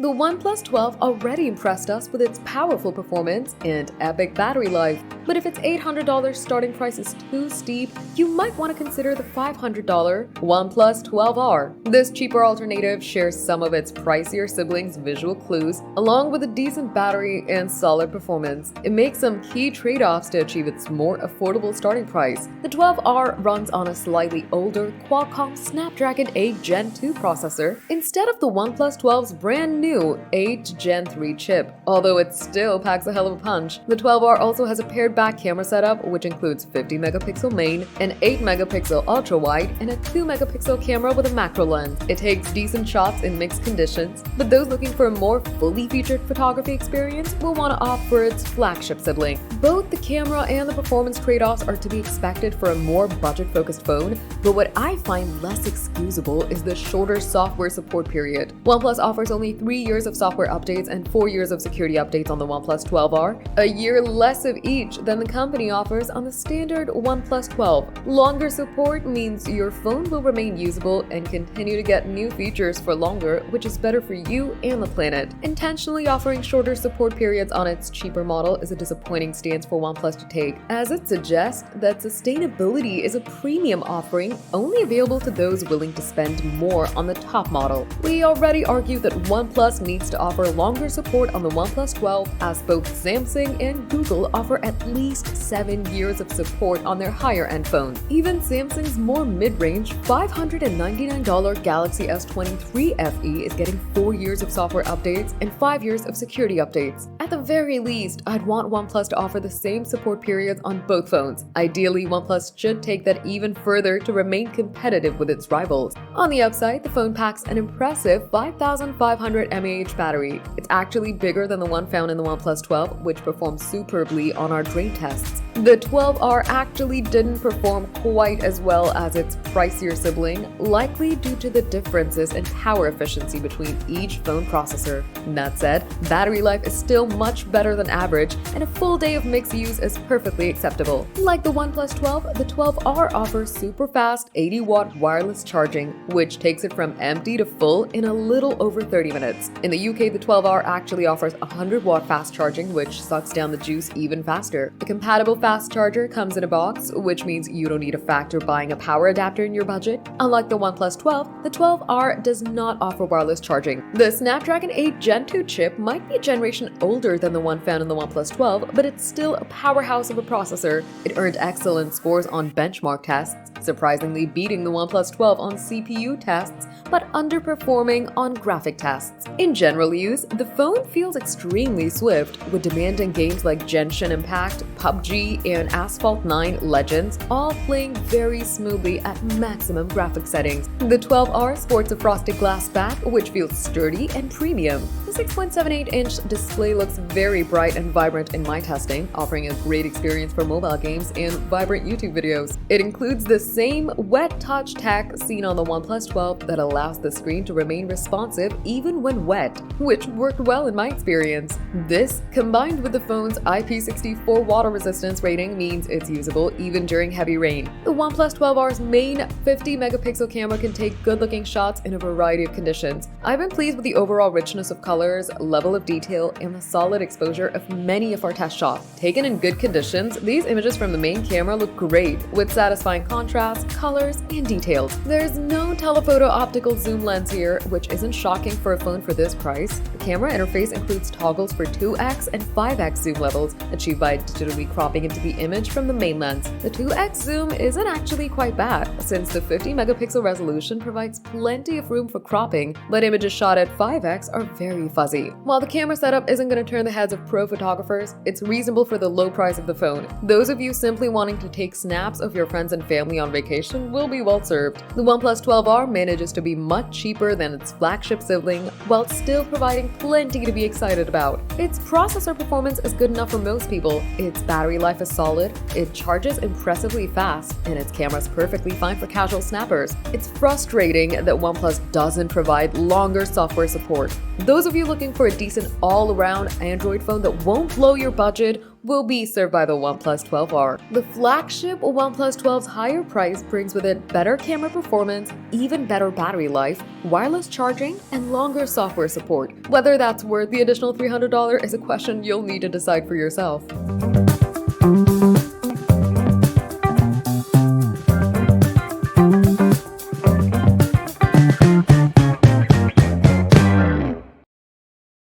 The OnePlus 12 already impressed us with its powerful performance and epic battery life, but if its $800 starting price is too steep, you might want to consider the $500 OnePlus 12R. This cheaper alternative shares some of its pricier siblings' visual clues, along with a decent battery and solid performance. It makes some key trade-offs to achieve its more affordable starting price. The 12R runs on a slightly older Qualcomm Snapdragon 8 Gen 2 processor instead of the OnePlus 12's brand new 8 Gen 3 chip. Although it still packs a hell of a punch, the 12R also has a paired back camera setup which includes 50-megapixel main, an 8-megapixel ultra-wide, and a 2-megapixel camera with a macro lens. It takes decent shots in mixed conditions, but those looking for a more fully featured photography experience will want to opt for its flagship sibling. Both the camera and the performance trade-offs are to be expected for a more budget-focused phone, but what I find less excusable is the shorter software support period. OnePlus offers only 3 years of software updates and 4 years of security updates on the OnePlus 12R, a year less of each than the company offers on the standard OnePlus 12. Longer support means your phone will remain usable and continue to get new features for longer, which is better for you and the planet. Intentionally offering shorter support periods on its cheaper model is a disappointing stance for OnePlus to take, as it suggests that sustainability is a premium offering only available to those willing to spend more on the top model. We already argued that OnePlus needs to offer longer support on the OnePlus 12, as both Samsung and Google offer at least 7 years of support on their higher-end phones. Even Samsung's more mid-range $599 Galaxy S23 FE is getting 4 years of software updates and 5 years of security updates. At the very least, I'd want OnePlus to offer the same support periods on both phones. Ideally, OnePlus should take that even further to remain competitive with its rivals. On the upside, the phone packs an impressive 5,500 mAh battery. It's actually bigger than the one found in the OnePlus 12, which performed superbly on our drain tests. The 12R actually didn't perform quite as well as its pricier sibling, likely due to the differences in power efficiency between each phone processor. That said, battery life is still much better than average, and a full day of mixed use is perfectly acceptable. Like the OnePlus 12, the 12R offers super fast 80-watt wireless charging, which takes it from empty to full in a little over 30 minutes. In the UK, the 12R actually offers 100-watt fast charging, which sucks down the juice even faster. The compatible fast charger comes in a box, which means you don't need to factor buying a power adapter in your budget. Unlike the OnePlus 12, the 12R does not offer wireless charging. The Snapdragon 8 Gen 2 chip might be a generation older than the one found in the OnePlus 12, but it's still a powerhouse of a processor. It earned excellent scores on benchmark tests, surprisingly beating the OnePlus 12 on CPU tests, but underperforming on graphic tests. In general use, the phone feels extremely swift, with demanding games like Genshin Impact, PUBG, and Asphalt 9 Legends all playing very smoothly at maximum graphic settings. The 12R sports a frosted glass back, which feels sturdy and premium. The 6.78-inch display looks very bright and vibrant in my testing, offering a great experience for mobile games and vibrant YouTube videos. It includes the same wet touch tech seen on the OnePlus 12 that allows the screen to remain responsive even when wet, which worked well in my experience. This, combined with the phone's IP64 water resistance rating, means it's usable even during heavy rain. The OnePlus 12R's main 50-megapixel camera can take good-looking shots in a variety of conditions. I've been pleased with the overall richness of colors, level of detail, and the solid exposure of many of our test shots. Taken in good conditions, these images from the main camera look great, with satisfying contrast, colors, and details. There's no telephoto optical zoom lens here, which isn't shocking for a phone for this price. The camera interface includes toggles for 2x and 5x zoom levels, achieved by digitally cropping into the image from the main lens. The 2x zoom isn't actually quite bad, since the 50-megapixel resolution provides plenty of room for cropping, but images shot at 5x are very fuzzy. While the camera setup isn't going to turn the heads of pro photographers, it's reasonable for the low price of the phone. Those of you simply wanting to take snaps of your friends and family on vacation will be well served. The OnePlus 12R manages to be much cheaper than its flagship sibling, while still providing plenty to be excited about. Its processor performance is good enough for most people, its battery life is solid, it charges impressively fast, and its camera's perfectly fine for casual snappers. It's frustrating that OnePlus doesn't provide longer software support. Those of you looking for a decent all-around Android phone that won't blow your budget will be served by the OnePlus 12R. The flagship OnePlus 12's higher price brings with it better camera performance, even better battery life, wireless charging, and longer software support. Whether that's worth the additional $300 is a question you'll need to decide for yourself.